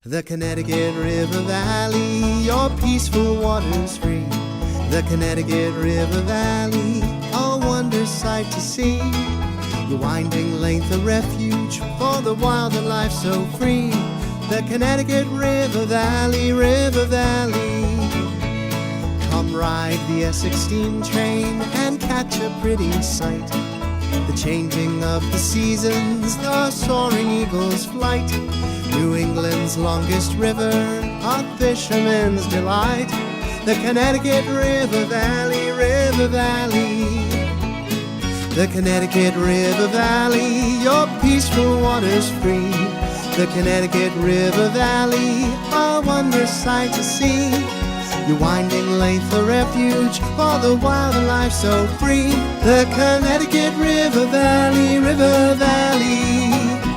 The Connecticut River Valley, your peaceful waters free. The Connecticut River Valley, a wondrous sight to see. Your winding length a refuge for the wild and life so free. The Connecticut River Valley, River Valley. Come ride the Essex steam train and catch a pretty sight. The changing of the seasons, the soaring eagle's flight. New England's longest river, a fisherman's delight. The Connecticut River Valley, River Valley. The Connecticut River Valley, your peaceful waters free. The Connecticut River Valley, a wondrous sight to see. Your winding length a refuge for the wild and life so free. The Connecticut River Valley, River Valley.